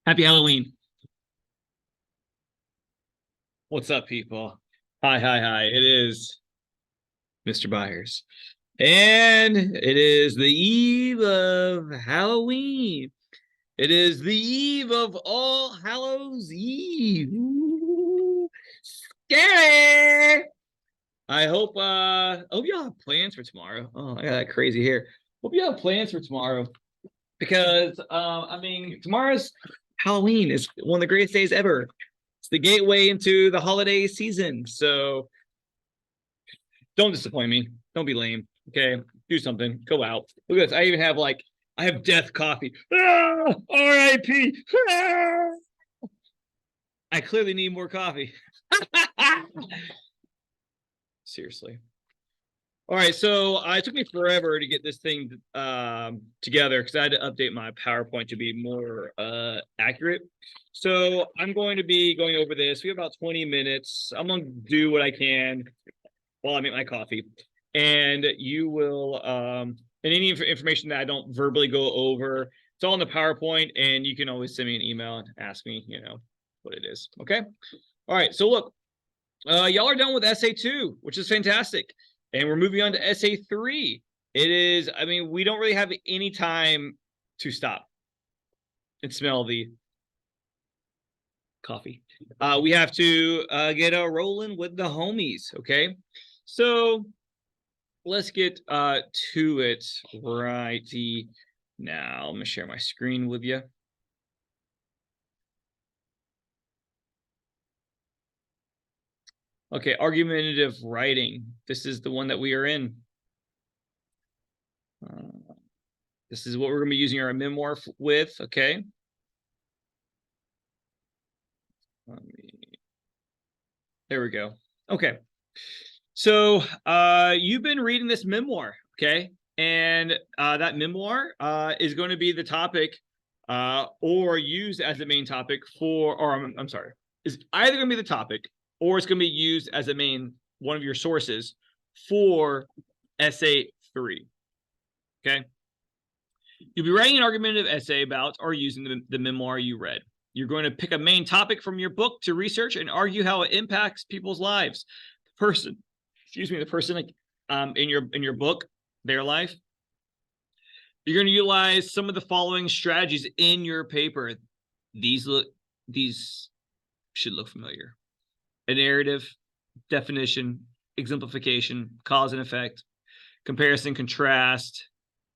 Happy Halloween. What's up, people? Hi, hi, hi. It is Mr. Byers. And it is the eve of Halloween. It is the eve of All Hallows Eve. Ooh, scary. I hope y'all have plans for tomorrow. Oh, I got that crazy hair. Hope you have plans for tomorrow because tomorrow's Halloween is one of the greatest days ever. It's the gateway into the holiday season. So don't disappoint me. Don't be lame. Okay. Do something. Go out. Look at this. I have death coffee. Ah, R.I.P. Ah! I clearly need more coffee. Seriously. All right, so it took me forever to get this thing together because I had to update my PowerPoint to be more accurate. So I'm going to be going over this. We have about 20 minutes. I'm going to do what I can while I make my coffee. And you will, and any information that I don't verbally go over, it's all in the PowerPoint, and you can always send me an email and ask me, what it is. Okay? All right, so look, y'all are done with essay 2, which is fantastic. And we're moving on to essay 3. We don't really have any time to stop and smell the coffee. We have to get rolling with the homies, okay? So let's get to it righty now. I'm going to share my screen with you. Okay, argumentative writing. This is the one that we are in. This is what we're going to be using our memoir with, okay? There we go. Okay. So you've been reading this memoir, okay? And that memoir is going to be the topic or used as the main topic I'm sorry, is either going to be the topic or it's going to be used as one of your sources for essay 3, okay? You'll be writing an argumentative essay about or using the memoir you read. You're going to pick a main topic from your book to research and argue how it impacts people's lives. The person in your book, their life. You're going to utilize some of the following strategies in your paper. These should look familiar. A narrative, definition, exemplification, cause and effect, comparison, contrast.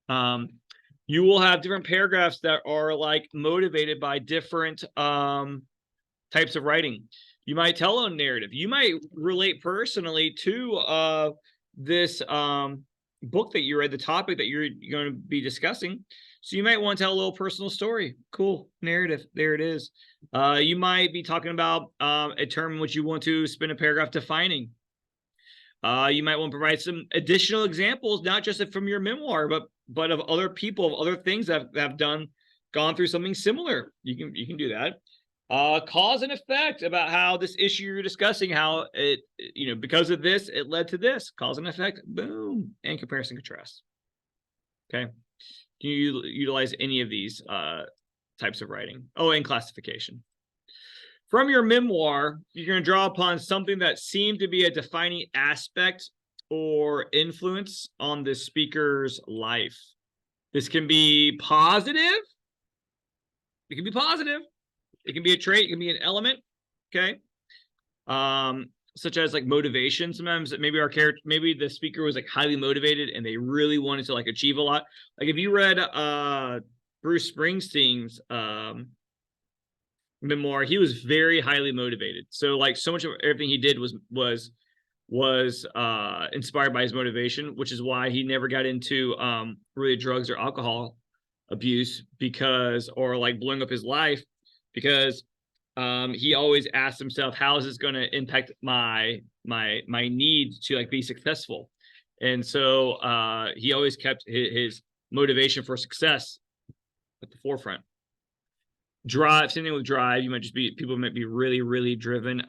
You will have different paragraphs that are like motivated by different types of writing. You might tell a narrative. You might relate personally to this book that you read, the topic that you're going to be discussing. So you might want to tell a little personal story. Cool. Narrative. There it is. You might be talking about a term which you want to spend a paragraph defining. You might want to provide some additional examples, not just from your memoir, but of other people, of other things that have gone through something similar. You can do that. Cause and effect about how this issue you're discussing, how it, because of this, it led to this. Cause and effect, boom, and comparison contrast. Okay. Can you utilize any of these types of writing? Oh, and classification. From your memoir, you're going to draw upon something that seemed to be a defining aspect or influence on the speaker's life. This can be positive. It can be positive. It can be a trait. It can be an element. Okay. Such as like motivation. Sometimes maybe the speaker was like highly motivated and they really wanted to like achieve a lot. Like if you read Bruce Springsteen's memoir, he was very highly motivated. So like so much of everything he did was inspired by his motivation, which is why he never got into really drugs or alcohol abuse or like blowing up his life, because he always asked himself, how is this going to impact my need to like be successful? And so he always kept his motivation for success at the forefront. Drive, same thing with drive. People might be really, really driven.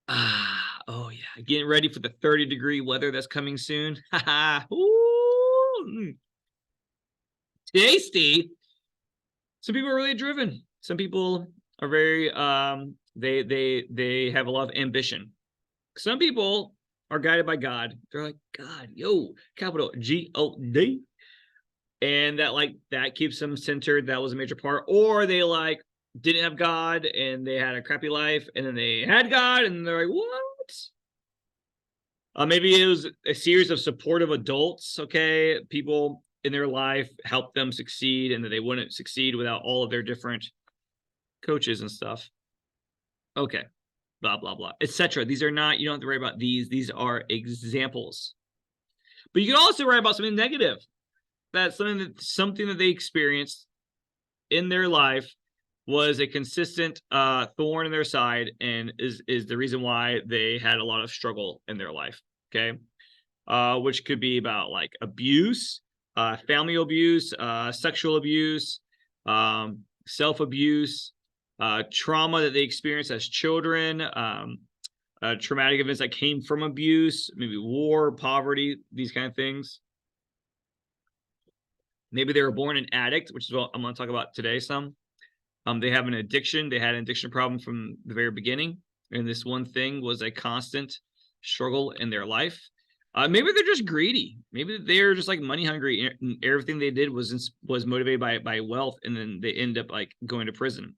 Oh yeah, getting ready for the 30-degree weather that's coming soon. tasty. Some people are really driven. Some people are very they have a lot of ambition. Some people are guided by God. They're like, God, yo, capital G-O-D. And that keeps them centered. That was a major part. Or they didn't have God and they had a crappy life, and then they had God and they're like, what? Maybe it was a series of supportive adults, okay? People in their life helped them succeed, and that they wouldn't succeed without all of their different coaches and stuff. Okay, blah, blah, blah, etc. These are not, you don't have to worry about these. These are examples. But you can also write about something negative. That's something that they experienced in their life was a consistent thorn in their side, and is the reason why they had a lot of struggle in their life. Okay, which could be about abuse, family abuse, sexual abuse, self-abuse, trauma that they experienced as children, traumatic events that came from abuse, maybe war, poverty, these kind of things. Maybe they were born an addict, which is what I'm going to talk about today some. They have an addiction. They had an addiction problem from the very beginning, and this one thing was a constant struggle in their life. Maybe they're just greedy. Maybe they're just money hungry, and everything they did was motivated by wealth, and then they end up going to prison.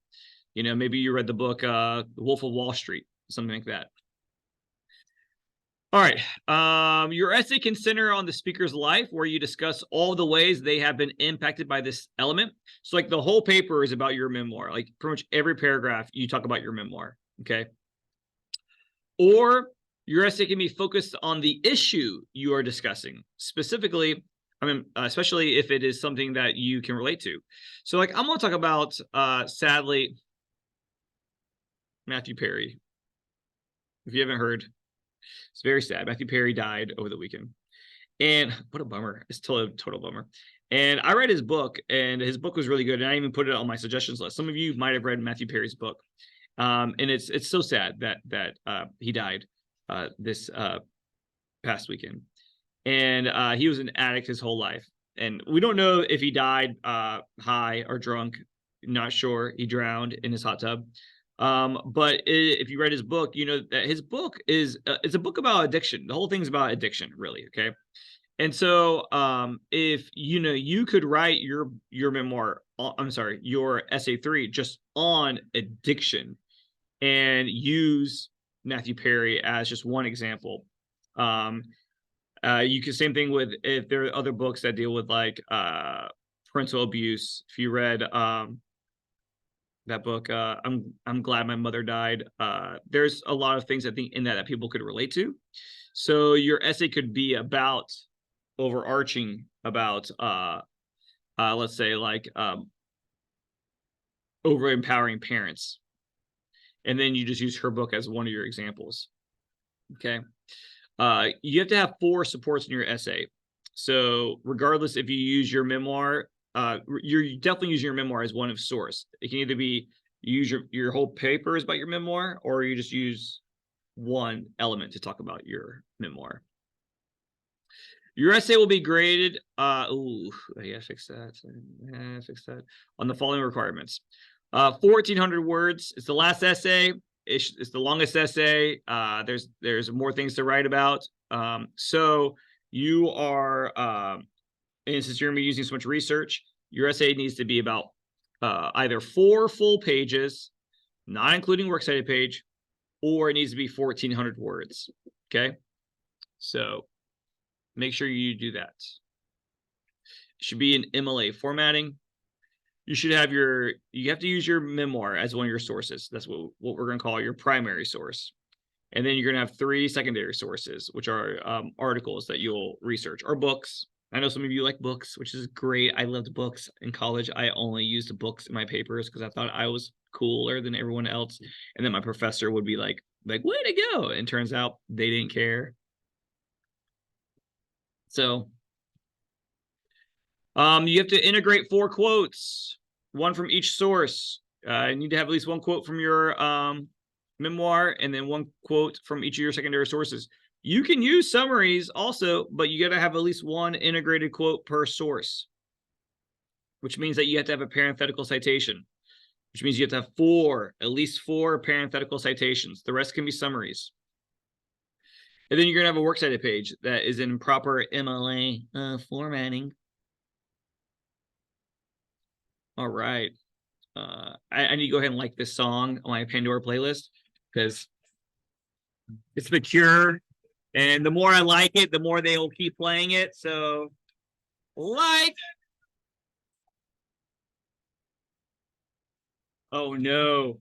Maybe you read the book The Wolf of Wall Street, something like that. All right. Your essay can center on the speaker's life, where you discuss all the ways they have been impacted by this element. So the whole paper is about your memoir. Pretty much every paragraph you talk about your memoir. Okay. Or your essay can be focused on the issue you are discussing. Specifically, especially if it is something that you can relate to. So I'm going to talk about, sadly, Matthew Perry. If you haven't heard, it's very sad. Matthew Perry died over the weekend. And what a bummer. It's a total bummer. And I read his book, and his book was really good. And I even put it on my suggestions list. Some of you might have read Matthew Perry's book. And it's so sad that he died this past weekend. And he was an addict his whole life. And we don't know if he died high or drunk. Not sure. He drowned in his hot tub. But if you read his book, you know that his book is it's a book about addiction. The whole thing's about addiction, really. Okay. And so if you could write your memoir, your essay 3 just on addiction, and use Matthew Perry as just one example. You can, same thing with, if there are other books that deal with parental abuse. If you read that book, I'm Glad My Mother Died. There's a lot of things I think in that people could relate to. So your essay could be about overarching about let's say over empowering parents, and then you just use her book as one of your examples. Okay. You have to have 4 supports in your essay. So regardless if you use your memoir, you're definitely using your memoir as one of source. It can either be you use your whole paper is about your memoir, or you just use one element to talk about your memoir. Your essay will be graded. I gotta fix that. On the following requirements: 1,400 words. It's the last essay. It's the longest essay. There's more things to write about. So you are, and since you're gonna be using so much research, your essay needs to be about either 4 full pages, not including works cited page, or it needs to be 1,400 words. Okay, so make sure you do that. It should be in MLA formatting. You should have you have to use your memoir as one of your sources. That's what we're going to call your primary source. And then you're going to have 3 secondary sources, which are articles that you'll research, or books. I know some of you like books, which is great. I loved books in college. I only used books in my papers because I thought I was cooler than everyone else. And then my professor would be like, way to go. And turns out they didn't care. So you have to integrate 4 quotes, 1 from each source. You need to have at least 1 quote from your memoir, and then 1 quote from each of your secondary sources. You can use summaries also, but you got to have at least 1 integrated quote per source. which means that you have to have a parenthetical citation, which means you have to have at least four parenthetical citations. The rest can be summaries. And then you're going to have a works cited page that is in proper MLA formatting. All right. I need to go ahead and like this song on my Pandora playlist because it's The Cure. And the more I like it, the more they will keep playing it. So, like. Oh, no.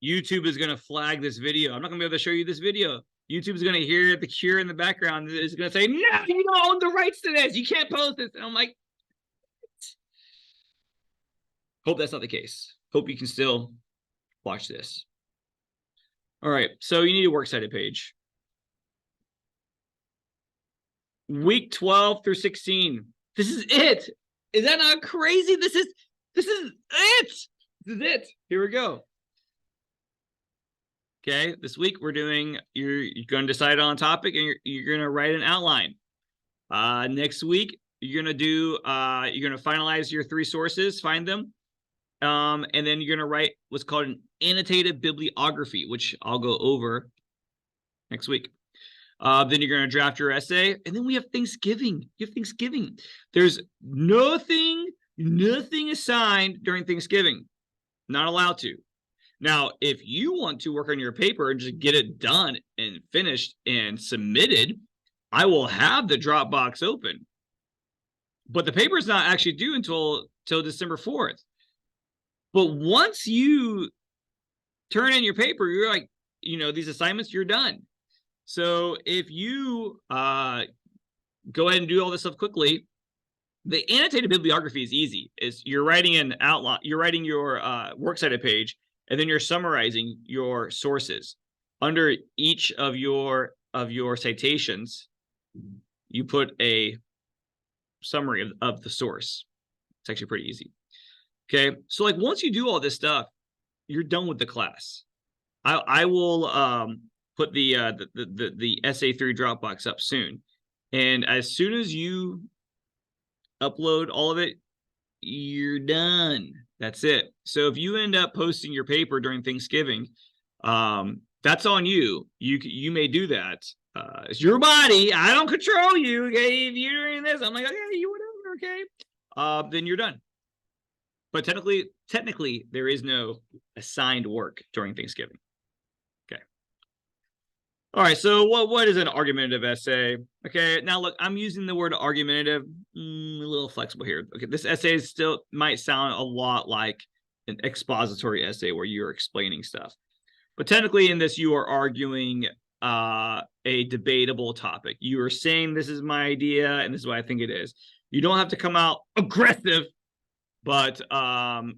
YouTube is going to flag this video. I'm not going to be able to show you this video. YouTube is going to hear The Cure in the background. It's going to say, no, you don't own the rights to this. You can't post this. And I'm like, hope that's not the case. Hope you can still watch this. All right. So you need a works cited page. Week 12 through 16. This is it. Is that not crazy? This is it. This is it. Here we go. Okay, this week we're doing, you're going to decide on a topic and you're going to write an outline. Next week, you're going to finalize your 3 sources, find them. And then you're going to write what's called an annotated bibliography, which I'll go over next week. Then you're going to draft your essay. And then we have Thanksgiving. You have Thanksgiving. There's nothing assigned during Thanksgiving. Not allowed to. Now, if you want to work on your paper and just get it done and finished and submitted, I will have the Dropbox open. But the paper is not actually due until December 4th. But once you turn in your paper, you're like, these assignments, you're done. So if you go ahead and do all this stuff quickly, the annotated bibliography is easy. You're writing an outline, you're writing your works cited page, and then you're summarizing your sources. Under each of your citations, you put a summary of the source. It's actually pretty easy. Okay, so like once you do all this stuff, you're done with the class. I will put the SA3 Dropbox up soon, and as soon as you upload all of it, you're done. That's it. So if you end up posting your paper during Thanksgiving, that's on you. You may do that. It's your body. I don't control you. Okay, if you're doing this, I'm like, okay, you whatever. Okay, then you're done. But technically, there is no assigned work during Thanksgiving. Okay. All right. So what is an argumentative essay? Okay. Now look, I'm using the word argumentative, a little flexible here. Okay. This essay still might sound a lot like an expository essay where you're explaining stuff, but technically in this you are arguing a debatable topic. You are saying this is my idea and this is what I think it is. You don't have to come out aggressive, but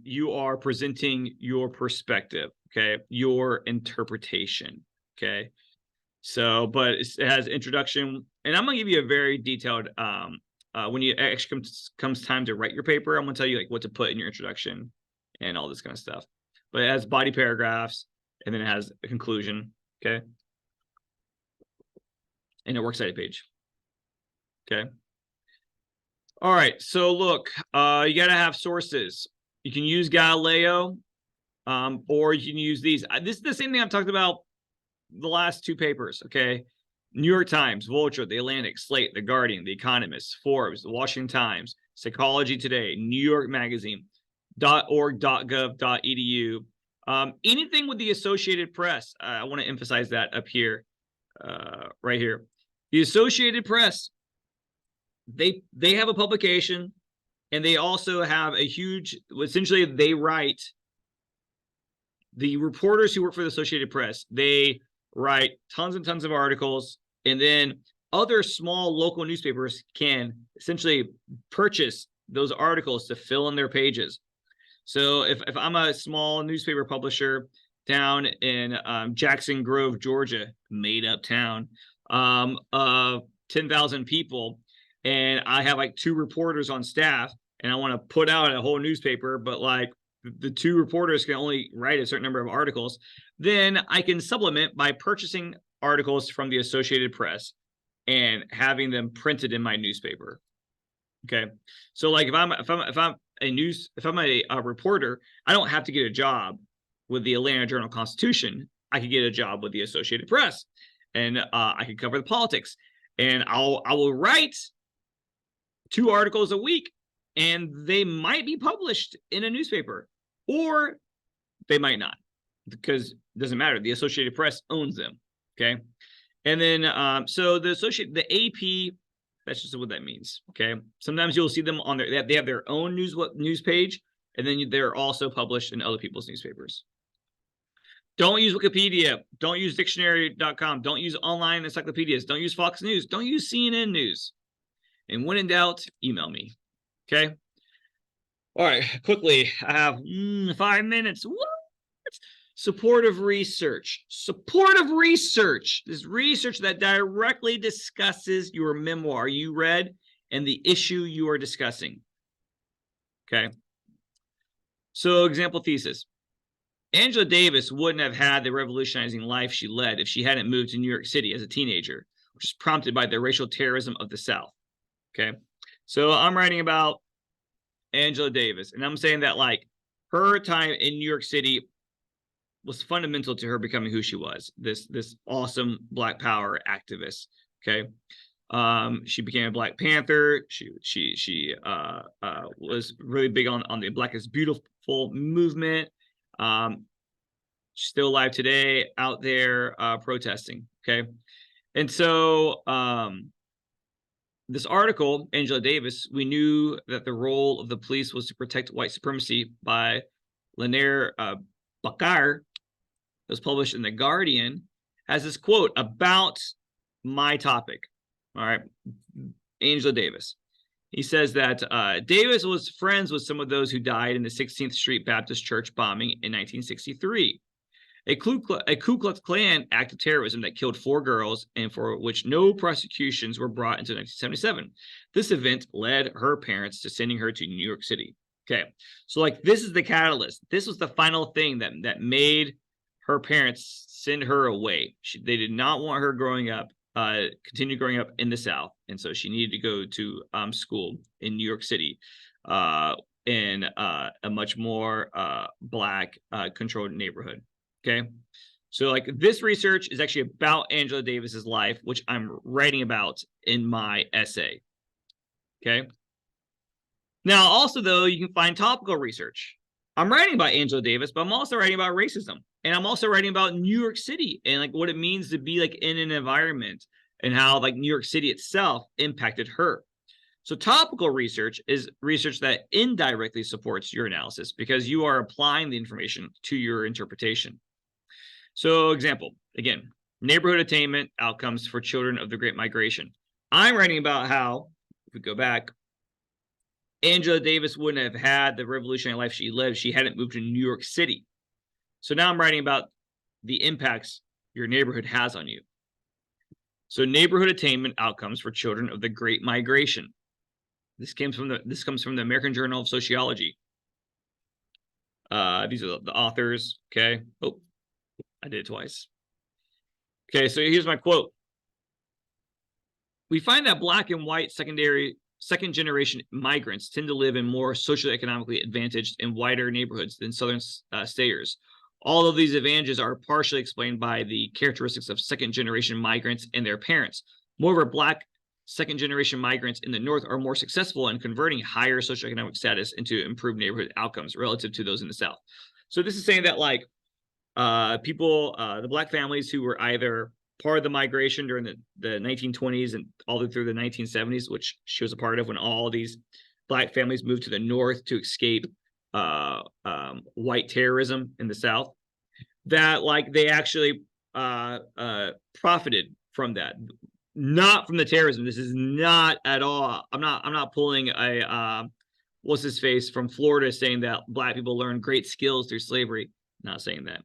you are presenting your perspective, okay, your interpretation, okay. So, but it has introduction, and I'm gonna give you a very detailed when you actually comes time to write your paper, I'm gonna tell you like what to put in your introduction and all this kind of stuff. But it has body paragraphs, and then it has a conclusion, okay, and a works cited page, okay. All right, so look, you got to have sources. You can use Galileo, or you can use these. This is the same thing I've talked about the last 2 papers, okay? New York Times, Vulture, The Atlantic, Slate, The Guardian, The Economist, Forbes, The Washington Times, Psychology Today, New York Magazine, .org, .gov, .edu. Anything with the Associated Press, I want to emphasize that up here, right here. The Associated Press, they have a publication, and they also have a huge, essentially they write, the reporters who work for the Associated Press, they write tons and tons of articles, and then other small local newspapers can essentially purchase those articles to fill in their pages. So if I'm a small newspaper publisher down in Jackson Grove, Georgia, made up town, of 10,000 people, and I have like 2 reporters on staff, and I want to put out a whole newspaper, but like the 2 reporters can only write a certain number of articles, then I can supplement by purchasing articles from the Associated Press and having them printed in my newspaper. Okay, so like if I'm a reporter, I don't have to get a job with the Atlanta Journal-Constitution. I could get a job with the Associated Press, and I could cover the politics. And I will write 2 articles a week, and they might be published in a newspaper, or they might not, because it doesn't matter. The Associated Press owns them. Okay. And then so the AP, that's just what that means. Okay. Sometimes you'll see them on they have their own news page, and then they're also published in other people's newspapers. Don't use Wikipedia. Don't use dictionary.com. Don't use online encyclopedias. Don't use Fox News. Don't use CNN News. And when in doubt, email me. Okay. All right. Quickly, I have 5 minutes. What? Supportive research. Supportive research. This research that directly discusses your memoir you read and the issue you are discussing. Okay. So, example thesis. Angela Davis wouldn't have had the revolutionizing life she led if she hadn't moved to New York City as a teenager, which is prompted by the racial terrorism of the South. Okay. So I'm writing about Angela Davis, and I'm saying that like her time in New York City was fundamental to her becoming who she was, this awesome Black Power activist. Okay. She became a Black Panther. She was really big on the Black is Beautiful movement. She's still alive today, out there protesting. Okay. And so this article, Angela Davis, we knew that the role of the police was to protect white supremacy by Lanier Bakar, was published in The Guardian, has this quote about my topic. All right. Angela Davis. He says that Davis was friends with some of those who died in the 16th Street Baptist Church bombing in 1963, a Ku Klux Klan act of terrorism that killed 4 girls and for which no prosecutions were brought until 1977. This event led her parents to sending her to New York City. Okay, so like this is the catalyst. This was the final thing that made her parents send her away. They did not want her continue growing up in the South. And so she needed to go to school in New York City in a much more Black controlled neighborhood. Okay. So like this research is actually about Angela Davis's life, which I'm writing about in my essay. Okay. Now, also, though, you can find topical research. I'm writing about Angela Davis, but I'm also writing about racism. And I'm also writing about New York City and like what it means to be like in an environment and how like New York City itself impacted her. So topical research is research that indirectly supports your analysis because you are applying the information to your interpretation. So example, again, neighborhood attainment outcomes for children of the Great Migration. I'm writing about how, if we go back, Angela Davis wouldn't have had the revolutionary life she lived if she hadn't moved to New York City. So now I'm writing about the impacts your neighborhood has on you. So neighborhood attainment outcomes for children of the Great Migration. This comes from the American Journal of Sociology. These are the authors. Okay. Oh, I did it twice. Okay, so here's my quote. We find that Black and white second generation migrants tend to live in more socioeconomically advantaged and wider neighborhoods than Southern stayers. All of these advantages are partially explained by the characteristics of second generation migrants and their parents. Moreover, Black second generation migrants in the North are more successful in converting higher socioeconomic status into improved neighborhood outcomes relative to those in the South. So this is saying that like the Black families who were either part of the migration during the 1920s and all the way through the 1970s, which she was a part of when all these Black families moved to the North to escape white terrorism in the South, that like they actually profited from that, not from the terrorism. This is not at all. I'm not pulling a what's his face from Florida saying that Black people learned great skills through slavery. Not saying that,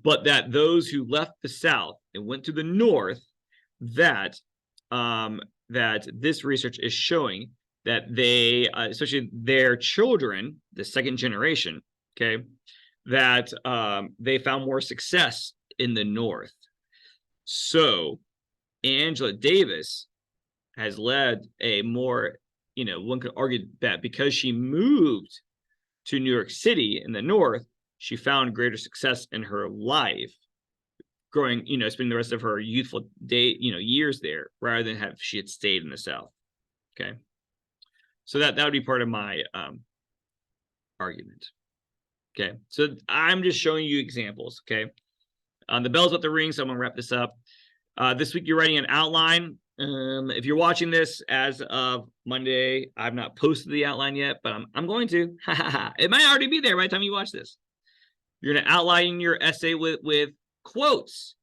but that those who left the South and went to the North, that this research is showing that they, especially their children, the second generation, okay, that they found more success in the North. So Angela Davis has led a more one could argue that because she moved to New York City in the North, she found greater success in her life, growing, spending the rest of her youthful years there, rather than have she had stayed in the South. Okay. So that would be part of my argument. Okay. So I'm just showing you examples. Okay. The bell's at the ring, so I'm gonna wrap this up. This week you're writing an outline. If you're watching this as of Monday, I've not posted the outline yet, but I'm going to. It might already be there by the time you watch this. You're going to outline your essay with quotes.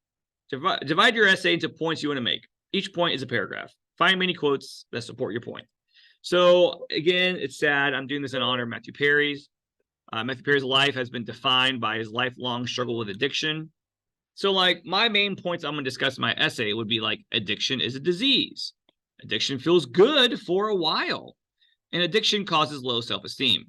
Divide your essay into points you want to make. Each point is a paragraph. Find many quotes that support your point. So again, it's sad. I'm doing this in honor of Matthew Perry's. Matthew Perry's life has been defined by his lifelong struggle with addiction. So like my main points I'm going to discuss in my essay would be like addiction is a disease. Addiction feels good for a while. And addiction causes low self-esteem.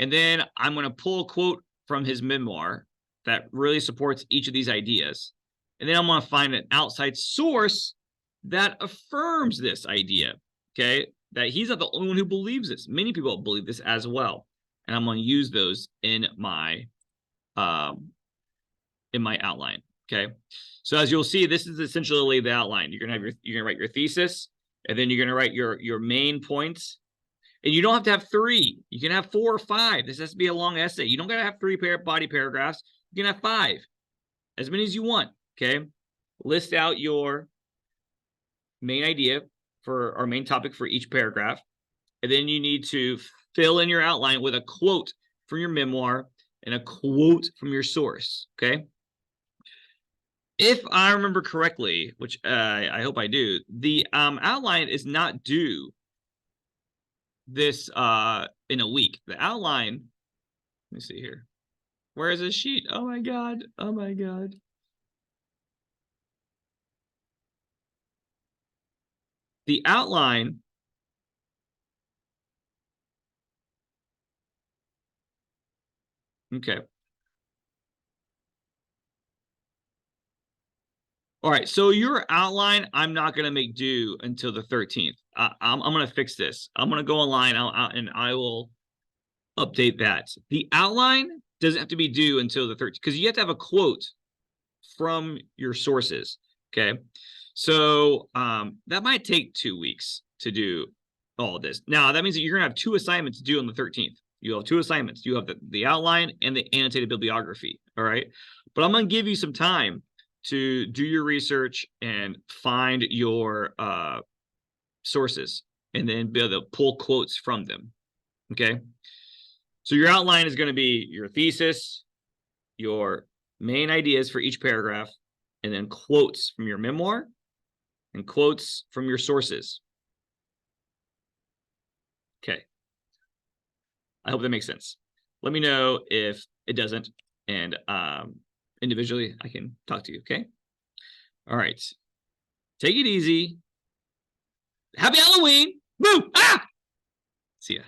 And then I'm going to pull a quote from his memoir that really supports each of these ideas. And then I'm going to find an outside source that affirms this idea, okay? That he's not the only one who believes this. Many people believe this as well. And I'm going to use those in my outline, okay? So as you'll see, this is essentially the outline. You're gonna write your thesis, and then you're gonna write your main points. And you don't have to have 3. You can have 4 or 5. This has to be a long essay. You don't gotta have 3 body paragraphs. You can have 5, as many as you want, okay? List out your main idea for our main topic for each paragraph. And then you need to fill in your outline with a quote from your memoir and a quote from your source, okay? If I remember correctly, which I hope I do, the outline is not due this in a week. The outline, let me see here. Where is this sheet? Oh my God. Oh my God. The outline okay. All right, so your outline, I'm not going to make due until the 13th. I'm going to fix this. I'm going to go online and I will update that. The outline doesn't have to be due until the 13th because you have to have a quote from your sources, okay? So that might take 2 weeks to do all this. Now, that means that you're going to have 2 assignments due on the 13th. You have 2 assignments. You have the outline and the annotated bibliography, all right? But I'm going to give you some time to do your research and find your sources and then be able to pull quotes from them, okay? So your outline is going to be your thesis, your main ideas for each paragraph, and then quotes from your memoir and quotes from your sources. Okay. I hope that makes sense. Let me know if it doesn't, and individually, I can talk to you, okay? All right. Take it easy. Happy Halloween. Boo! Ah! See ya.